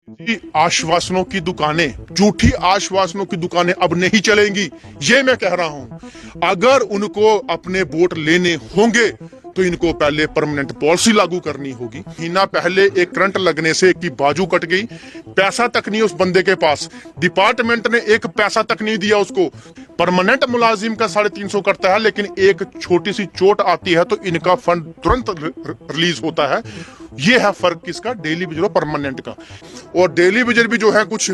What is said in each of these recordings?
आश्वासनों की दुकानें, झूठी आश्वासनों की दुकानें अब नहीं चलेंगी, ये मैं कह रहा हूं। अगर उनको अपने वोट लेने होंगे तो इनको पहले परमानेंट पॉलिसी लागू करनी होगी। महीना पहले एक करंट लगने से एक की बाजू कट गई, पैसा तक नहीं उस बंदे के पास, डिपार्टमेंट ने एक पैसा तक नहीं दिया उसको। परमानेंट मुलाजिम का 350 कटता है, लेकिन एक छोटी सी चोट आती है तो इनका फंड तुरंत रिलीज होता है। ये है फर्क किसका, डेली वेजर और परमानेंट का। और डेली वेजर भी जो है कुछ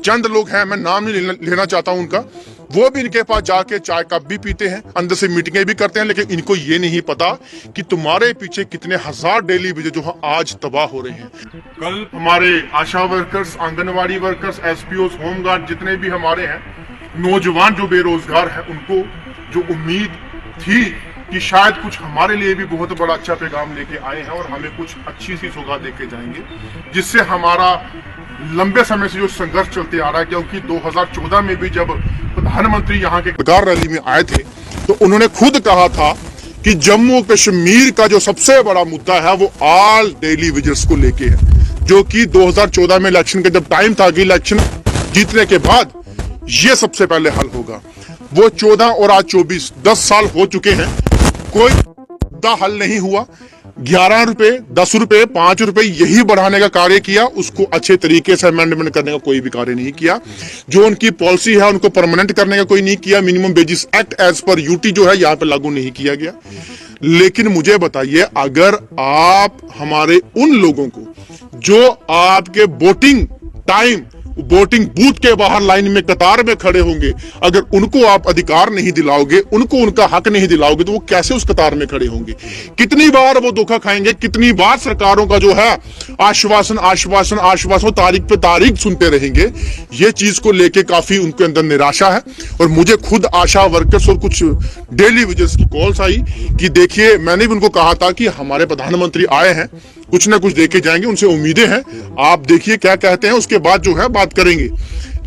चंद लोग हैं, मैं नाम नहीं लेना चाहता हूं उनका, वो भी इनके पास जाके चाय कप भी पीते हैं, अंदर से मीटिंगें भी करते हैं, लेकिन इनको ये नहीं पता कि तुम्हारे पीछे कितने हजार डेली वेजर जो है आज तबाह हो रहे हैं। कल हमारे ASHA workers, anganwadi workers, SPO, home guard जितने भी हमारे हैं नौजवान जो बेरोजगार है, उनको जो उम्मीद थी कि शायद कुछ हमारे लिए भी बहुत बड़ा अच्छा पैगाम लेके आए हैं और हमें कुछ अच्छी सी सौगात देके जाएंगे, जिससे हमारा लंबे समय से जो संघर्ष चलते आ रहा है। क्योंकि 2014 में भी जब प्रधानमंत्री यहाँ के सरकार रैली में आए थे तो उन्होंने खुद कहा था कि जम्मू कश्मीर का जो सबसे बड़ा मुद्दा है वो ऑल डेली वेजर्स को लेके है, जो कि 2014 में इलेक्शन का जब टाइम था कि इलेक्शन जीतने के बाद ये सबसे पहले हल होगा। वो 14 और आज 24, 10 साल हो चुके हैं, कोई मुद्दा हल नहीं हुआ। 11 रुपए, 10 रुपए, 5 रुपए यही बढ़ाने का कार्य किया, उसको अच्छे तरीके से अमेंडमेंट करने का कोई भी कार्य नहीं किया। जो उनकी पॉलिसी है उनको परमानेंट करने का कोई नहीं किया। Minimum wages act as per UT जो है यहाँ पे लागू नहीं किया गया। लेकिन मुझे बताइए, अगर आप हमारे उन लोगों को जो आपके वोटिंग टाइम, वोटिंग बूथ के बाहर लाइन में कतार में खड़े होंगे, अगर उनको आप अधिकार नहीं दिलाओगे, उनको उनका हक नहीं दिलाओगे, तो वो कैसे उस कतार में खड़े होंगे? कितनी बार वो धोखा खाएंगे? कितनी बार सरकारों का जो है आश्वासन आश्वासन आश्वासन, तारीख पे तारीख सुनते रहेंगे? ये चीज को लेके काफी उनके अंदर निराशा है। और मुझे खुद आशा वर्कर्स और कुछ डेली वेजर्स की कॉल्स आई कि देखिए, मैंने भी उनको कहा था कि हमारे प्रधानमंत्री आए हैं, कुछ ना कुछ देके जाएंगे, उनसे उम्मीदें हैं, आप देखिए क्या कहते हैं, उसके बाद जो है बात करेंगे।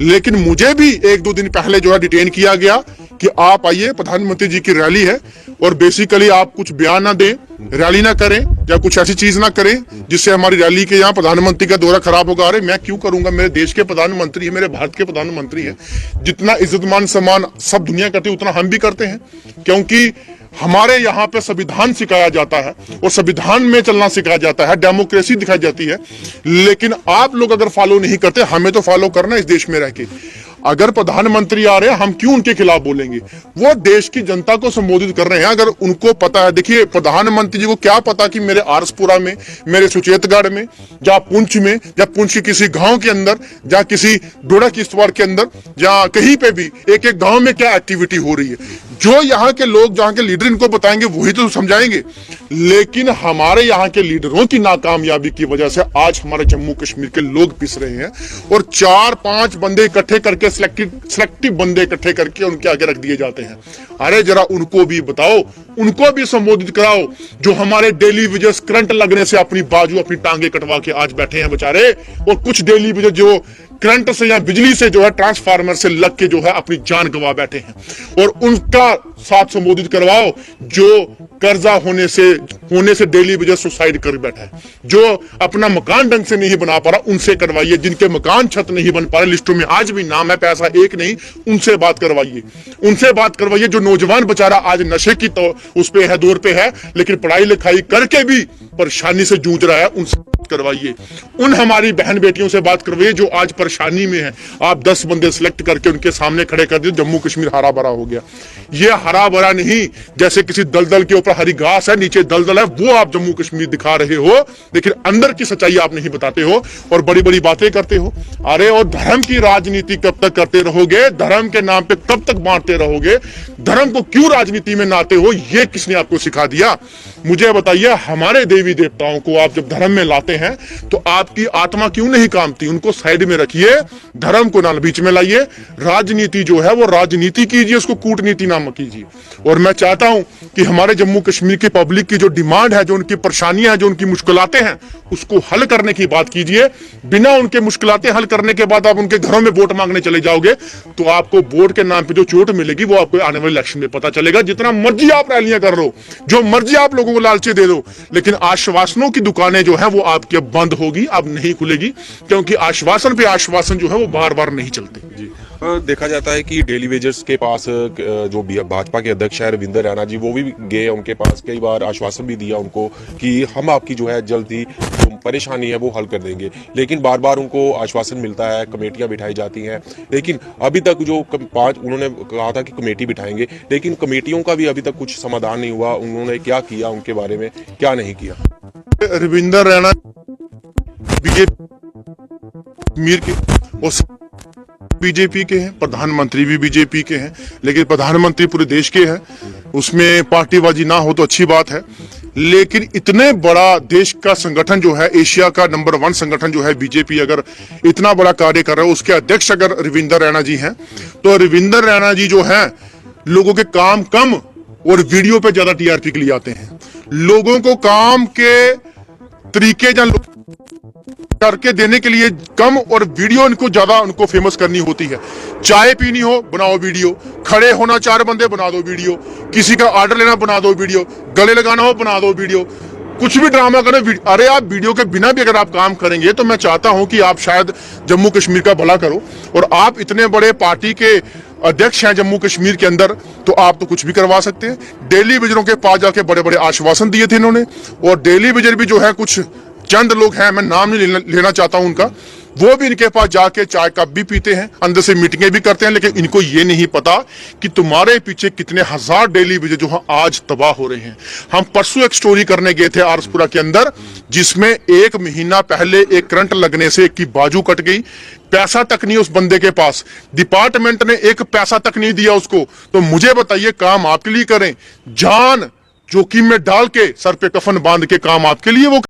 लेकिन मुझे भी 1-2 दिन पहले जो है डिटेन किया गया कि आप आइए, प्रधानमंत्री जी की रैली है और बेसिकली आप कुछ बयान ना दें, रैली ना करें या कुछ ऐसी चीज ना करें जिससे हमारी रैली के यहाँ प्रधानमंत्री का दौरा खराब होगा। अरे मैं क्यों करूंगा, मेरे देश के प्रधानमंत्री है, मेरे भारत के प्रधानमंत्री है। जितना इज्जतमान सम्मान सब दुनिया करती है उतना हम भी करते हैं, क्योंकि हमारे यहाँ पे संविधान सिखाया जाता है और संविधान में चलना सिखाया जाता है, डेमोक्रेसी दिखाई जाती है। लेकिन आप लोग अगर फॉलो नहीं करते, हमें तो फॉलो करना इस देश में रह के। अगर प्रधानमंत्री आ रहे हैं, हम क्यों उनके खिलाफ बोलेंगे? वो देश की जनता को संबोधित कर रहे हैं। अगर उनको पता है, देखिए प्रधानमंत्री जी को क्या पता कि मेरे आरसपुरा में, मेरे सुचेतगढ़ में, या पुंछ में, या पुंछ के किसी गांव के अंदर, या किसी डोडा किश्तवाड़ के अंदर, या कहीं पे भी एक एक गांव में क्या एक्टिविटी हो रही है। जो यहाँ के लोग, जहाँ के लीडर इनको बताएंगे वही तो समझाएंगे। लेकिन हमारे यहाँ के लीडरों की नाकामयाबी की वजह से आज हमारे जम्मू कश्मीर के लोग पिस रहे हैं और 4-5 बंदे इकट्ठे करके, सिलेक्टिव बंदे इकट्ठे करके उनके आगे रख दिए जाते हैं। अरे जरा उनको भी बताओ, उनको भी संबोधित कराओ, जो हमारे डेली वेजर्स करंट लगने से अपनी बाजू, अपनी टांगे कटवा के आज बैठे हैं बेचारे। और कुछ डेली वेजर जो करंट से या बिजली से जो है ट्रांसफार्मर से लग के जो है अपनी जान गंवा बैठे हैं, और उनका साथ संबोधित करवाओ जो कर्जा होने से डेली वेजर सुसाइड कर बैठा है, जो अपना मकान ढंग से नहीं बना पा रहा, उनसे करवाइए। जिनके मकान छत नहीं बन पा रहे, लिस्टों में आज भी नाम है, पैसा एक नहीं, उनसे बात करवाइए। उनसे बात करवाइए। जो नौजवान बेचारा आज नशे की तो उस पे है, दौर पे है, लेकिन पढ़ाई लिखाई करके भी परेशानी से जूझ रहा है, उनसे करवाइए। उन हमारी बहन बेटियों से बात करवाइए जो आज परेशानी में है। आप 10 बंदे सिलेक्ट करके उनके सामने खड़े कर दिए, जम्मू कश्मीर हरा भरा हो गया। ये हरा भरा नहीं, जैसे किसी दलदल के ऊपर हरी घास है, नीचे दलदल है, वो आप जम्मू कश्मीर दिखा रहे हो, लेकिन अंदर की सच्चाई आप नहीं बताते हो और बड़ी बड़ी बातें करते हो। अरे और धर्म की राजनीति कब तक करते रहोगे? धर्म के नाम पे कब तक बांटते रहोगे? धर्म को क्यों राजनीति में लाते हो? ये किसने आपको सिखा दिया? मुझे बताइए। हमारे देवी देवताओं को आप जब धर्म में लाते हैं तो आपकी आत्मा क्यों नहीं कांपती? उनको साइड में रखिए, धर्म को ना बीच में लाइए। राजनीति जो है वो राजनीति कीजिए, उसको कूटनीति ना कीजिए। और मैं चाहता हूं कि हमारे जम्मू कश्मीर की पब्लिक की जो डिमांड है, जो उनकी परेशानियां हैं, जो उनकी मुश्किलातें हैं, उसको हल करने की बात कीजिए। बिना उनके मुश्किलातें हल करने के बाद आप उनके घरों में वोट मांगने चले जाओगे तो आपको वोट के नाम पे जो चोट मिलेगी वो आपको आने वाले इलेक्शन में पता चलेगा। जितना मर्जी आप रैलियां कर लो, जो मर्जी आप लोगों को लालची दे दो, लेकिन आश्वासनों की दुकानें जो है वो आपकी कि अब बंद होगी, अब नहीं खुलेगी, क्योंकि आश्वासन पे आश्वासन जो है वो बार बार नहीं चलते। जी देखा जाता है कि डेली वेजर्स के पास जो भाजपा के अध्यक्ष है रविंद्र रैना जी, वो भी गए उनके पास, कई बार आश्वासन भी दिया उनको कि हम आपकी जो है जल्द ही जो परेशानी है वो हल कर देंगे, लेकिन बार बार उनको आश्वासन मिलता है, कमेटियां बिठाई जाती हैं, लेकिन अभी तक जो उन्होंने कहा था कि कमेटी बिठाएंगे, लेकिन कमेटियों का भी अभी तक कुछ समाधान नहीं हुआ। उन्होंने क्या किया, उनके बारे में क्या नहीं किया? रविंद्र रैना बीजेपी के बीजेपी के हैं, प्रधानमंत्री भी बीजेपी के हैं, लेकिन प्रधानमंत्री पूरे देश के हैं, उसमें पार्टीबाजी ना हो तो अच्छी बात है। लेकिन इतने बड़ा देश का संगठन जो है, एशिया का नंबर 1 संगठन जो है बीजेपी, अगर इतना बड़ा कार्य कर रहा है, उसके अध्यक्ष अगर रविंद्र रैना जी हैं, तो रविंद्र रैना जी जो है लोगों के काम कम और वीडियो पे ज्यादा टीआरपी के लिए आते हैं। लोगों को काम के तरीके करके देने के लिए कम और वीडियो इनको ज्यादा उनको फेमस करनी होती है। चाय पीनी हो बनाओ वीडियो, खड़े होना 4 बंदे बना दो वीडियो, किसी का ऑर्डर लेना बना दो वीडियो, गले लगाना हो बना दो वीडियो, कुछ भी ड्रामा करें। अरे आप वीडियो के बिना भी अगर आप काम करेंगे तो मैं चाहता हूं कि आप शायद जम्मू कश्मीर का भला करो, और आप इतने बड़े पार्टी के अध्यक्ष हैं जम्मू कश्मीर के अंदर, तो आप तो कुछ भी करवा सकते हैं। डेली विजरों के पास जाके बड़े बड़े आश्वासन दिए थे इन्होंने, और डेली विजर भी जो है कुछ चंद लोग हैं, मैं नाम नहीं लेना चाहता हूं उनका, वो भी इनके पास जाके चाय कप भी पीते हैं, अंदर से मीटिंगें भी करते हैं, लेकिन इनको ये नहीं पता कि तुम्हारे पीछे कितने हजार डेली विजय जो है आज तबाह हो रहे हैं। हम परसों एक स्टोरी करने गए थे आरसपुरा के अंदर, जिसमें 1 महीना पहले एक करंट लगने से एक की बाजू कट गई, पैसा तक नहीं उस बंदे के पास, डिपार्टमेंट ने एक पैसा तक नहीं दिया उसको। तो मुझे बताइए, काम आपके लिए करें, जान जोखिम में डाल के सर पे कफन बांध के काम आपके लिए वो